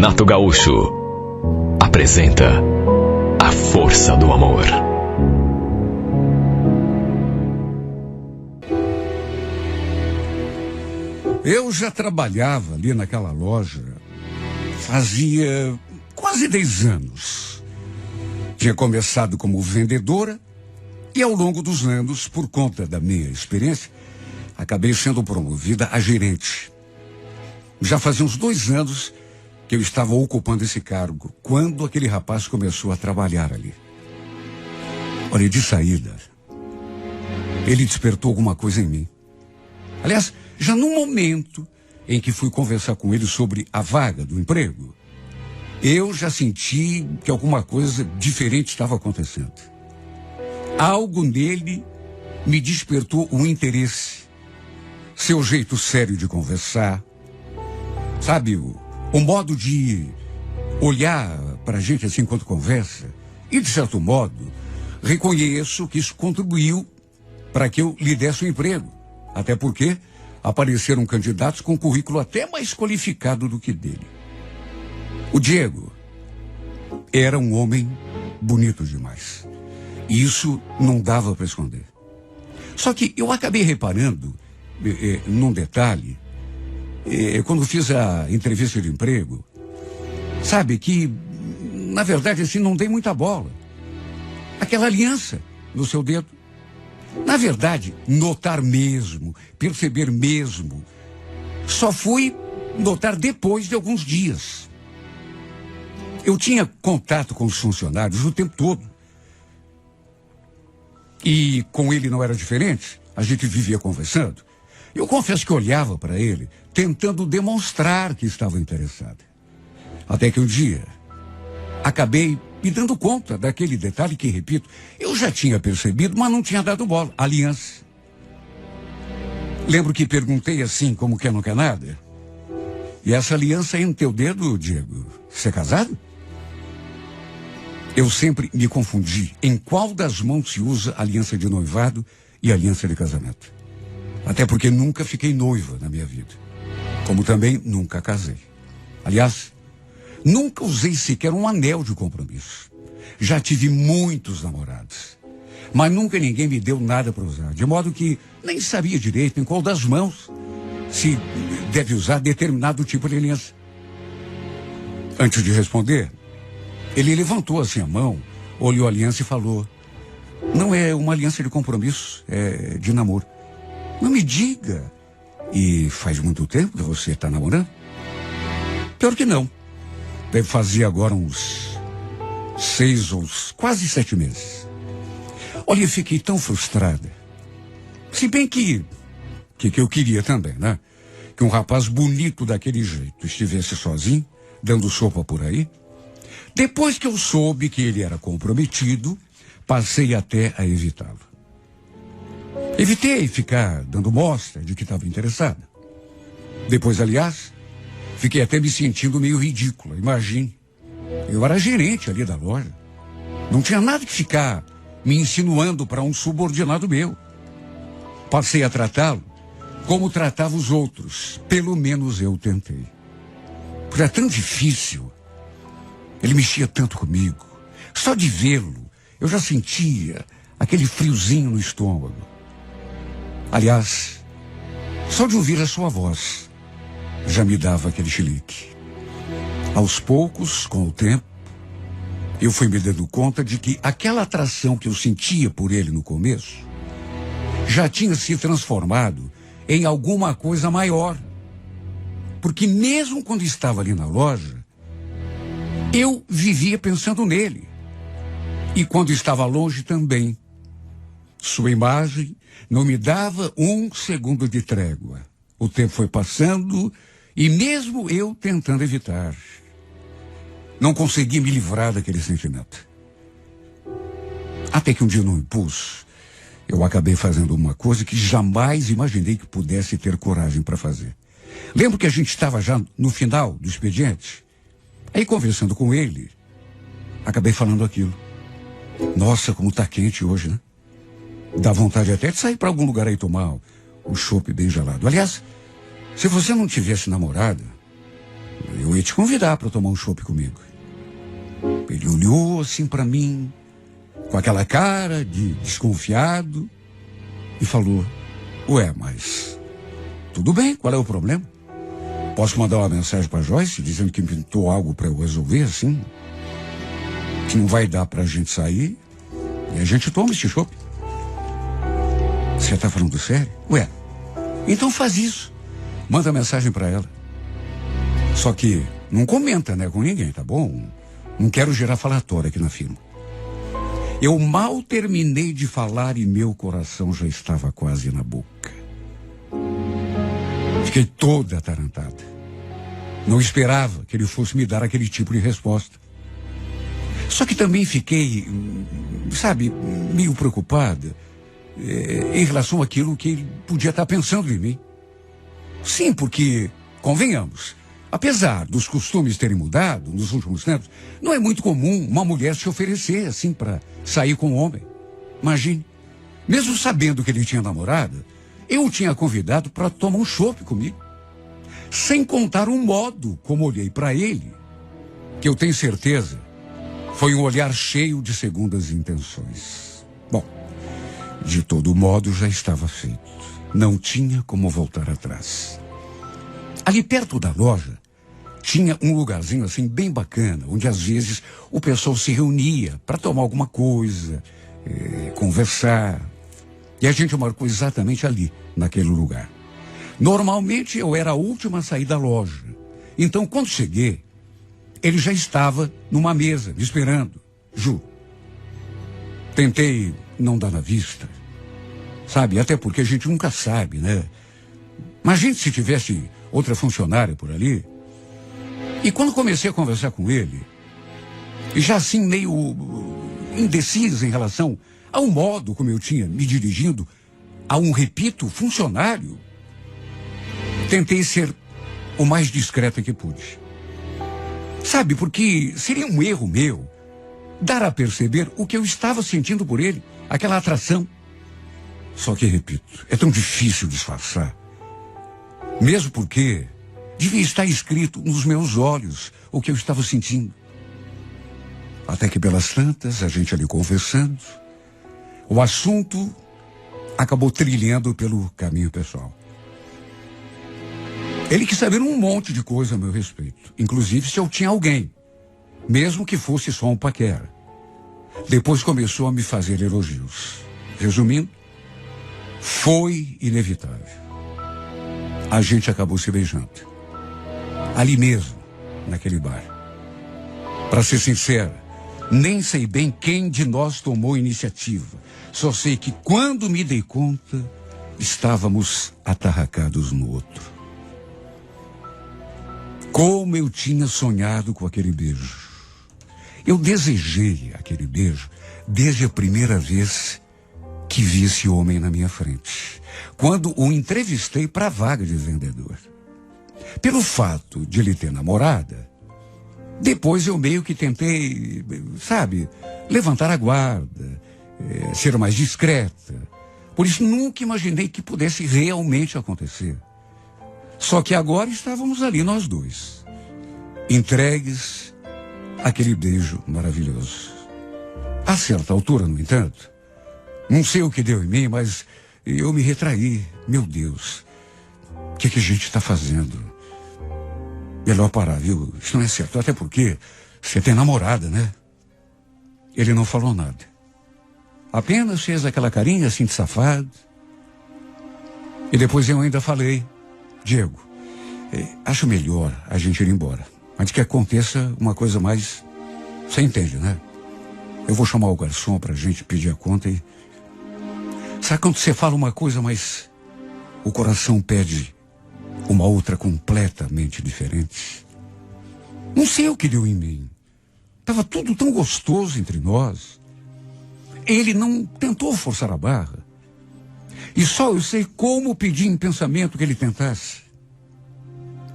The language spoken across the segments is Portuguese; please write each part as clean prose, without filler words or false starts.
Renato Gaúcho apresenta A Força do Amor. Eu já trabalhava ali naquela loja fazia quase 10 anos. Tinha começado como vendedora e ao longo dos anos, por conta da minha experiência, acabei sendo promovida a gerente. Já fazia uns 2 anos que eu estava ocupando esse cargo, quando aquele rapaz começou a trabalhar ali. Olha, de saída, ele despertou alguma coisa em mim. Aliás, já no momento em que fui conversar com ele sobre a vaga do emprego, eu já senti que alguma coisa diferente estava acontecendo. Algo nele me despertou um interesse. Seu jeito sério de conversar, sabe, o modo de olhar para a gente assim enquanto conversa. E, de certo modo, reconheço que isso contribuiu para que eu lhe desse um emprego. Até porque apareceram candidatos com currículo até mais qualificado do que dele. O Diego era um homem bonito demais. E isso não dava para esconder. Só que eu acabei reparando num detalhe, quando fiz a entrevista de emprego, sabe, que, na verdade, assim, não dei muita bola. Aquela aliança no seu dedo. Na verdade, notar mesmo, perceber mesmo, só fui notar depois de alguns dias. Eu tinha contato com os funcionários o tempo todo. E com ele não era diferente. A gente vivia conversando. Eu confesso que olhava para ele, tentando demonstrar que estava interessado. Até que um dia, acabei me dando conta daquele detalhe que, repito, eu já tinha percebido, mas não tinha dado bola. Aliança. Lembro que perguntei assim, como quer não quer nada. E essa aliança aí no teu dedo, Diego, você é casado? Eu sempre me confundi em qual das mãos se usa aliança de noivado e aliança de casamento. Até porque nunca fiquei noiva na minha vida. Como também nunca casei. Aliás, nunca usei sequer um anel de compromisso. Já tive muitos namorados. Mas nunca ninguém me deu nada para usar. De modo que nem sabia direito em qual das mãos se deve usar determinado tipo de aliança. Antes de responder, ele levantou assim a mão, olhou a aliança e falou: não é uma aliança de compromisso, é de namoro. Não me diga. E faz muito tempo que você está namorando? Pior que não. Deve fazer agora uns 6 ou quase 7 meses. Olha, eu fiquei tão frustrada. Se bem que eu queria também, né? Que um rapaz bonito daquele jeito estivesse sozinho, dando sopa por aí. Depois que eu soube que ele era comprometido, passei até a evitá-lo. Evitei ficar dando mostra de que estava interessada. Depois, aliás, fiquei até me sentindo meio ridícula. Imagine, eu era gerente ali da loja. Não tinha nada que ficar me insinuando para um subordinado meu. Passei a tratá-lo como tratava os outros. Pelo menos eu tentei. Porque era tão difícil. Ele mexia tanto comigo. Só de vê-lo, eu já sentia aquele friozinho no estômago. Aliás, só de ouvir a sua voz, já me dava aquele chilique. Aos poucos, com o tempo, eu fui me dando conta de que aquela atração que eu sentia por ele no começo já tinha se transformado em alguma coisa maior. Porque mesmo quando estava ali na loja, eu vivia pensando nele. E quando estava longe também. Sua imagem não me dava um segundo de trégua. O tempo foi passando e mesmo eu tentando evitar, não consegui me livrar daquele sentimento. Até que um dia, num impulso, eu acabei fazendo uma coisa que jamais imaginei que pudesse ter coragem para fazer. Lembro que a gente estava já no final do expediente. Aí, conversando com ele, acabei falando aquilo. Nossa, como tá quente hoje, né? Dá vontade até de sair para algum lugar aí tomar um chopp bem gelado. Aliás, se você não tivesse namorada, Eu ia te convidar para tomar um chopp comigo. Ele olhou assim para mim, com aquela cara de desconfiado, e falou: ué, mas tudo bem, qual é o problema? Posso mandar uma mensagem para Joyce dizendo que pintou algo para eu resolver assim? Que não vai dar pra gente sair e a gente toma esse chopp. Você tá falando sério? Ué, então faz isso. Manda mensagem para ela. Só que não comenta, né, com ninguém, tá bom? Não quero gerar falatório aqui na firma. Eu mal terminei de falar e meu coração já estava quase na boca. Fiquei toda atarantada. Não esperava que ele fosse me dar aquele tipo de resposta. Só que também fiquei, sabe, meio preocupada em relação àquilo que ele podia estar pensando em mim. Sim, porque, convenhamos, apesar dos costumes terem mudado nos últimos tempos, não é muito comum uma mulher se oferecer assim para sair com um homem. Imagine, mesmo sabendo que ele tinha namorada, eu o tinha convidado para tomar um chopp comigo. Sem contar o modo como olhei para ele, que eu tenho certeza foi um olhar cheio de segundas intenções. Bom, de todo modo já estava feito. Não tinha como voltar atrás. Ali perto da loja, tinha um lugarzinho assim bem bacana, onde às vezes o pessoal se reunia para tomar alguma coisa, conversar. E a gente marcou exatamente ali, naquele lugar. Normalmente eu era a última a sair da loja. Então, quando cheguei, ele já estava numa mesa, me esperando. Ju, tentei não dar na vista, sabe? Até porque a gente nunca sabe, né? Imagine se tivesse outra funcionária por ali. E quando comecei a conversar com ele, já assim meio indeciso em relação ao modo como eu tinha me dirigindo a um, repito, funcionário, tentei ser o mais discreto que pude. Sabe, porque seria um erro meu dar a perceber o que eu estava sentindo por ele, aquela atração. Só que, repito, é tão difícil disfarçar. Mesmo porque devia estar escrito nos meus olhos o que eu estava sentindo. Até que pelas tantas, a gente ali conversando, o assunto acabou trilhando pelo caminho pessoal. Ele quis saber um monte de coisa a meu respeito, inclusive se eu tinha alguém, mesmo que fosse só um paquera. Depois começou a me fazer elogios. Resumindo, foi inevitável. A gente acabou se beijando. Ali mesmo, naquele bar. Para ser sincero, nem sei bem quem de nós tomou iniciativa. Só sei que quando me dei conta, estávamos atarracados no outro. Como eu tinha sonhado com aquele beijo. Eu desejei aquele beijo desde a primeira vez que vi esse homem na minha frente, quando o entrevistei para a vaga de vendedor. Pelo fato de ele ter namorada, depois eu meio que tentei, sabe, levantar a guarda, ser mais discreta. Por isso nunca imaginei que pudesse realmente acontecer. Só que agora estávamos ali nós dois, entregues àquele beijo maravilhoso. A certa altura, no entanto, não sei o que deu em mim, mas eu me retraí. Meu Deus, o que a gente está fazendo? Melhor parar, viu? Isso não é certo, até porque você tem namorada, né? Ele não falou nada. Apenas fez aquela carinha assim de safado. E depois eu ainda falei: Diego, acho melhor a gente ir embora, antes que aconteça uma coisa mais... Você entende, né? Eu vou chamar o garçom pra gente pedir a conta e... Sabe quando você fala uma coisa, mas o coração pede uma outra completamente diferente? Não sei o que deu em mim. Tava tudo tão gostoso entre nós. Ele não tentou forçar a barra. E só eu sei como pedir em pensamento que ele tentasse.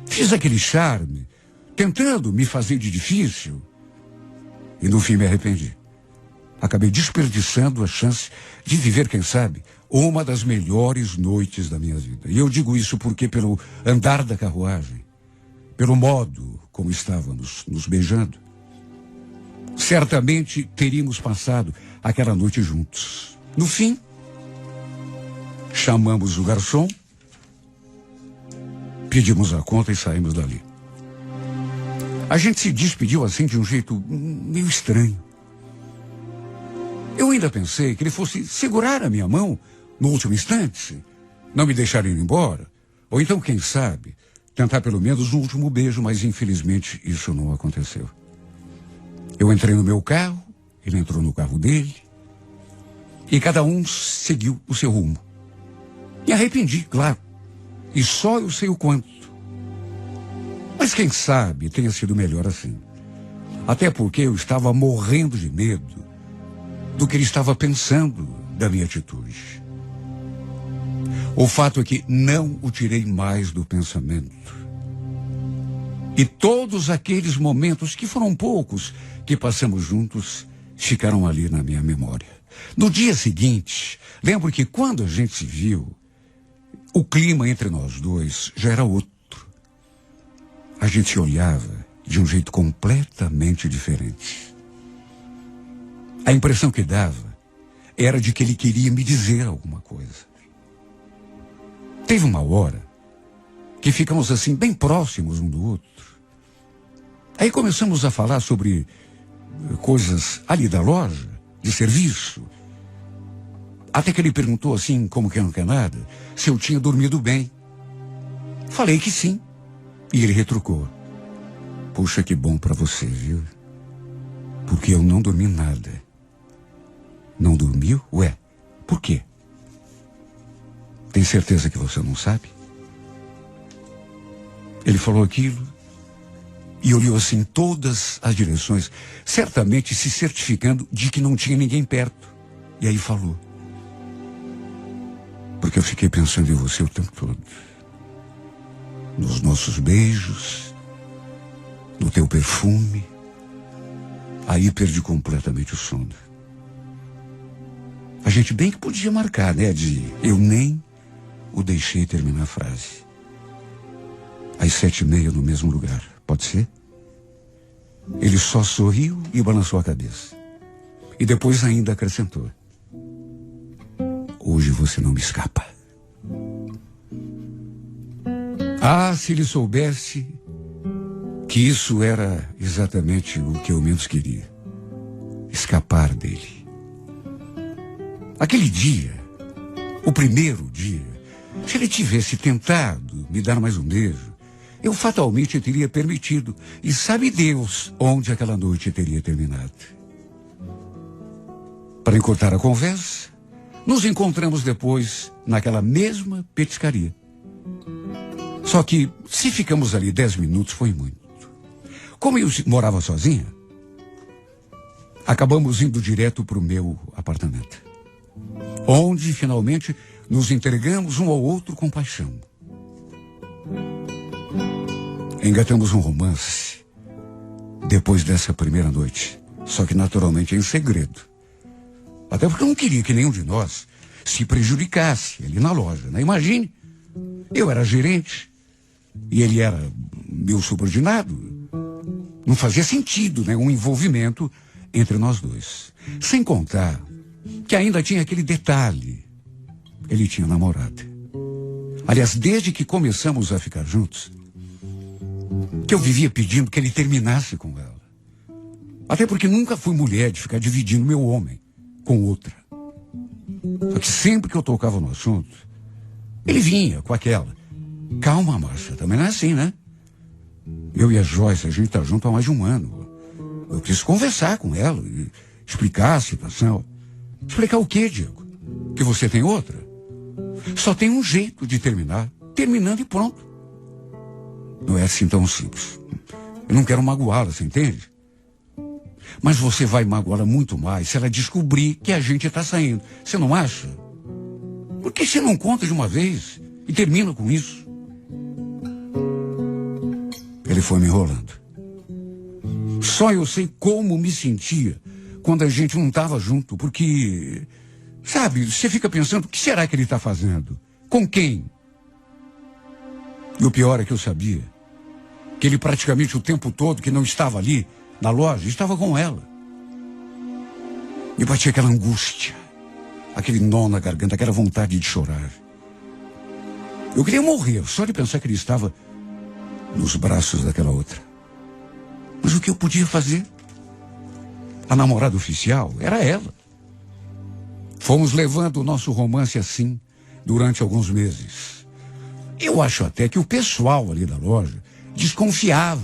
Fiz aquele charme, tentando me fazer de difícil. E no fim me arrependi. Acabei desperdiçando a chance de viver, quem sabe, uma das melhores noites da minha vida. E eu digo isso porque, pelo andar da carruagem, pelo modo como estávamos nos beijando, certamente teríamos passado aquela noite juntos. No fim, chamamos o garçom, pedimos a conta e saímos dali. A gente se despediu assim de um jeito meio estranho. Eu ainda pensei que ele fosse segurar a minha mão no último instante, não me deixar ir embora, ou então, quem sabe, tentar pelo menos um último beijo, mas infelizmente isso não aconteceu. Eu entrei no meu carro, ele entrou no carro dele, e cada um seguiu o seu rumo. Me arrependi, claro, e só eu sei o quanto. Mas quem sabe tenha sido melhor assim. Até porque eu estava morrendo de medo do que ele estava pensando da minha atitude. O fato é que não o tirei mais do pensamento. E todos aqueles momentos, que foram poucos, que passamos juntos, ficaram ali na minha memória. No dia seguinte, lembro que quando a gente se viu, o clima entre nós dois já era outro. A gente se olhava de um jeito completamente diferente. A impressão que dava era de que ele queria me dizer alguma coisa. Teve uma hora que ficamos assim bem próximos um do outro. Aí começamos a falar sobre coisas ali da loja, de serviço. Até que ele perguntou assim, como que não quer nada, se eu tinha dormido bem. Falei que sim. E ele retrucou: puxa, que bom pra você, viu? Porque eu não dormi nada. Não dormiu? Ué, por quê? Tem certeza que você não sabe? Ele falou aquilo e olhou assim todas as direções, certamente se certificando de que não tinha ninguém perto. E aí falou: porque eu fiquei pensando em você o tempo todo. Nos nossos beijos, no teu perfume. Aí perdi completamente o sono. A gente bem que podia marcar, né? Eu nem o deixei terminar a frase. Às 7h30 no mesmo lugar. Pode ser? Ele só sorriu e balançou a cabeça. E depois ainda acrescentou: hoje você não me escapa. Ah, se ele soubesse que isso era exatamente o que eu menos queria. Escapar dele. Aquele dia, o primeiro dia, se ele tivesse tentado me dar mais um beijo, eu fatalmente teria permitido. E sabe Deus onde aquela noite teria terminado. Para encurtar a conversa, nos encontramos depois naquela mesma petiscaria. Só que, se ficamos ali 10 minutos, foi muito. Como eu morava sozinha, acabamos indo direto para o meu apartamento, onde, finalmente, nos entregamos um ao outro com paixão. Engatamos um romance depois dessa primeira noite, só que naturalmente em segredo. Até porque eu não queria que nenhum de nós se prejudicasse ali na loja, né? Imagine, eu era gerente e ele era meu subordinado. Não fazia sentido, né, um envolvimento entre nós dois. Sem contar que ainda tinha aquele detalhe: ele tinha namorada. Aliás, desde que começamos a ficar juntos, que eu vivia pedindo que ele terminasse com ela. Até porque nunca fui mulher de ficar dividindo meu homem com outra. Só que sempre que eu tocava no assunto, ele vinha com aquela: calma, Márcia, também não é assim, né? Eu e a Joyce, a gente tá junto há mais de um ano. Eu preciso conversar com ela e explicar a situação. Explicar o quê, Diego? Que você tem outra? Só tem um jeito de terminar. Terminando e pronto. Não é assim tão simples. Eu não quero magoá-la, você entende? Mas você vai magoá-la muito mais se ela descobrir que a gente está saindo. Você não acha? Por que você não conta de uma vez e termina com isso? Ele foi me enrolando. Só eu sei como me sentia quando a gente não estava junto, porque, sabe, você fica pensando: o que será que ele está fazendo? Com quem? E o pior é que eu sabia que ele praticamente o tempo todo que não estava ali na loja, estava com ela. Me batia aquela angústia, aquele nó na garganta, aquela vontade de chorar. Eu queria morrer, só de pensar que ele estava nos braços daquela outra. Mas o que eu podia fazer? A namorada oficial era ela. Fomos levando o nosso romance assim durante alguns meses. Eu acho até que o pessoal ali da loja desconfiava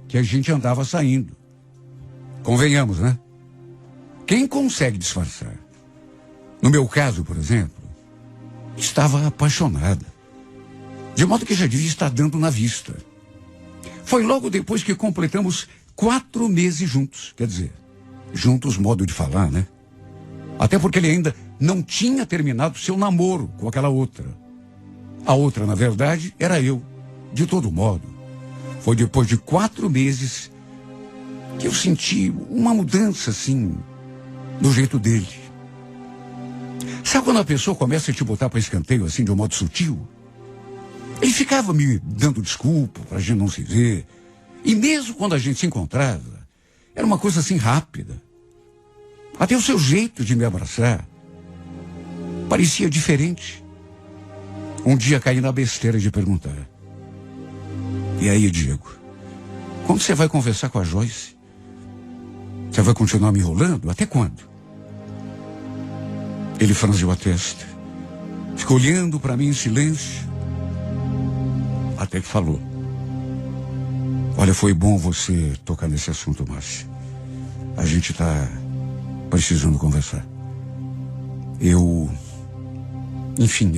que a gente andava saindo. Convenhamos, né? Quem consegue disfarçar? No meu caso, por exemplo, estava apaixonada. De modo que já devia estar dando na vista. Foi logo depois que completamos 4 meses juntos. Quer dizer, juntos, modo de falar, né? Até porque ele ainda não tinha terminado seu namoro com aquela outra. A outra, na verdade, era eu. De todo modo, foi depois de 4 meses que eu senti uma mudança, assim, no jeito dele. Sabe quando a pessoa começa a te botar para escanteio, assim, de um modo sutil? Ele ficava me dando desculpa pra gente não se ver. E mesmo quando a gente se encontrava, era uma coisa assim rápida. Até o seu jeito de me abraçar parecia diferente. Um dia caí na besteira de perguntar: e aí, Diego, quando você vai conversar com a Joyce? Você vai continuar me enrolando? Até quando? Ele franziu a testa, ficou olhando para mim em silêncio, até que falou: olha, foi bom você tocar nesse assunto, Márcia. A gente tá precisando conversar. Enfim,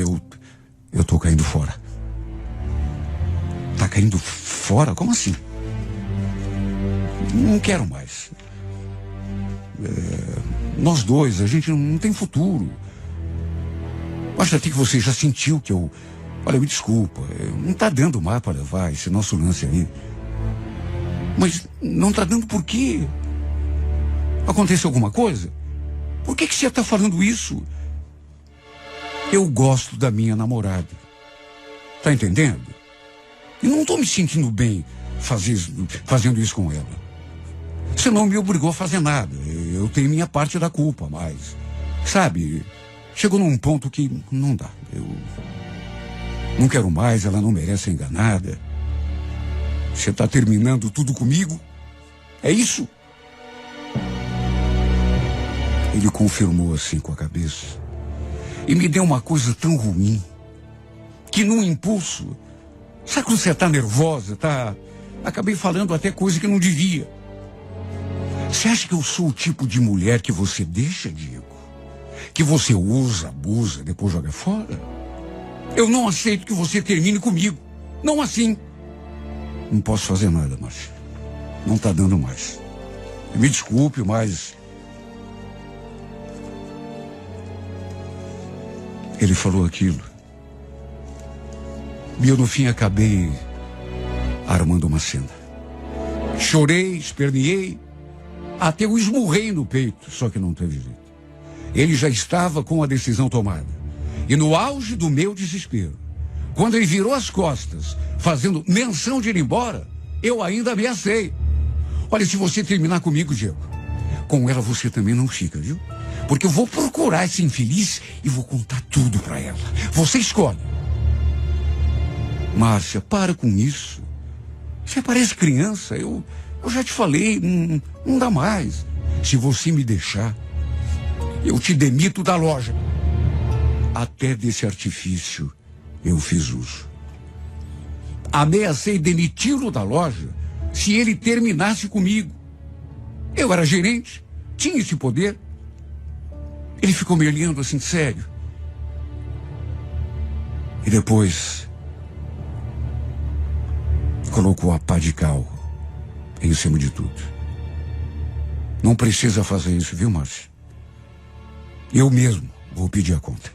eu tô caindo fora. Tá caindo fora? Como assim? Não quero mais. Nós dois, a gente não tem futuro. Acho até que você já sentiu que eu... Olha, me desculpa, não tá dando mais para levar esse nosso lance aí. Mas não tá dando por quê? Aconteceu alguma coisa? Por que você tá falando isso? Eu gosto da minha namorada. Tá entendendo? E não tô me sentindo bem fazendo isso com ela. Você não me obrigou a fazer nada. Eu tenho minha parte da culpa, mas... Sabe, chegou num ponto que não dá. Eu não quero mais, ela não merece ser enganada. Você está terminando tudo comigo? É isso? Ele confirmou assim com a cabeça. E me deu uma coisa tão ruim, que num impulso... Sabe quando você está nervosa, tá? Acabei falando até coisa que não devia. Você acha que eu sou o tipo de mulher que você deixa, Diego? Que você usa, abusa, depois joga fora? Eu não aceito que você termine comigo. Não assim. Não posso fazer nada, Márcia. Não está dando mais. Me desculpe, mas... Ele falou aquilo. E eu, no fim, acabei armando uma cena. Chorei, esperneei, até eu esmurrei no peito, só que não teve jeito. Ele já estava com a decisão tomada. E no auge do meu desespero, quando ele virou as costas, fazendo menção de ir embora, eu ainda ameacei. Olha, se você terminar comigo, Diego, com ela você também não fica, viu? Porque eu vou procurar esse infeliz e vou contar tudo pra ela. Você escolhe. Márcia, para com isso. Você parece criança. Eu já te falei, não dá mais. Se você me deixar, eu te demito da loja. Até desse artifício eu fiz uso. Ameacei demiti-lo da loja se ele terminasse comigo. Eu era gerente, tinha esse poder. Ele ficou me olhando assim, sério. E depois colocou a pá de cal em cima de tudo. Não precisa fazer isso, viu, Márcia? Eu mesmo vou pedir a conta.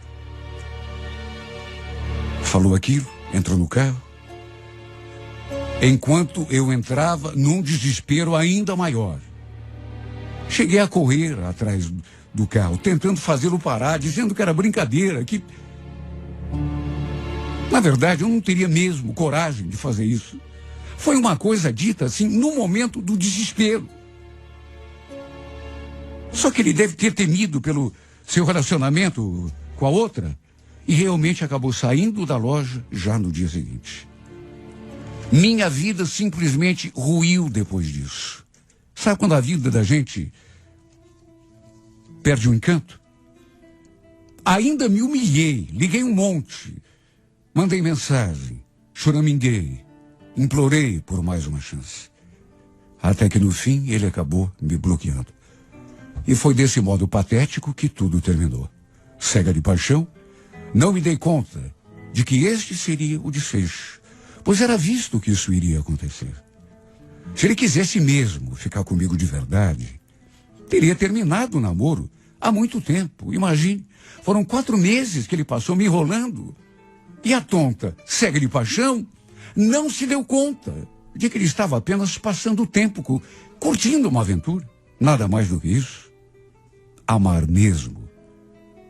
Falou aquilo, entrou no carro. Enquanto eu entrava num desespero ainda maior. Cheguei a correr atrás do carro, tentando fazê-lo parar, dizendo que era brincadeira, que... Na verdade, eu não teria mesmo coragem de fazer isso. Foi uma coisa dita assim no momento do desespero. Só que ele deve ter temido pelo seu relacionamento com a outra e realmente acabou saindo da loja já no dia seguinte. Minha vida simplesmente ruiu depois disso. Sabe quando a vida da gente perde o encanto? Ainda me humilhei, liguei um monte, mandei mensagem, choraminguei, implorei por mais uma chance. Até que no fim ele acabou me bloqueando. E foi desse modo patético que tudo terminou. Cega de paixão, não me dei conta de que este seria o desfecho, pois era visto que isso iria acontecer. Se ele quisesse mesmo ficar comigo de verdade, teria terminado o namoro há muito tempo. Imagine, foram 4 meses que ele passou me enrolando. E a tonta, cega de paixão, não se deu conta de que ele estava apenas passando o tempo, curtindo uma aventura. Nada mais do que isso. Amar mesmo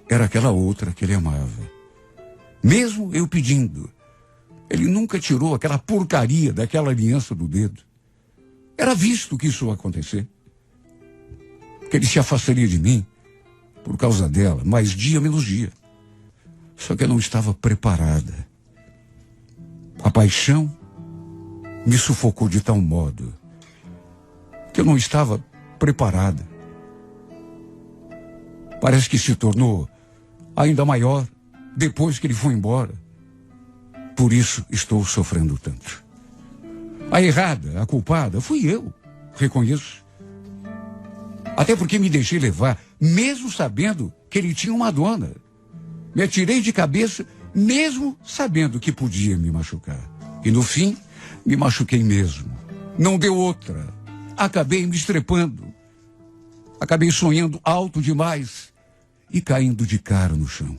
era aquela outra que ele amava. Mesmo eu pedindo, ele nunca tirou aquela porcaria daquela aliança do dedo. Era visto que isso ia acontecer. Que ele se afastaria de mim por causa dela, mais dia menos dia. Só que eu não estava preparada. A paixão me sufocou de tal modo que eu não estava preparada. Parece que se tornou ainda maior depois que ele foi embora. Por isso estou sofrendo tanto. A errada, a culpada, fui eu, reconheço. Até porque me deixei levar, mesmo sabendo que ele tinha uma dona. Me atirei de cabeça, mesmo sabendo que podia me machucar. E no fim, me machuquei mesmo. Não deu outra. Acabei me estrepando. Acabei sonhando alto demais e caindo de cara no chão.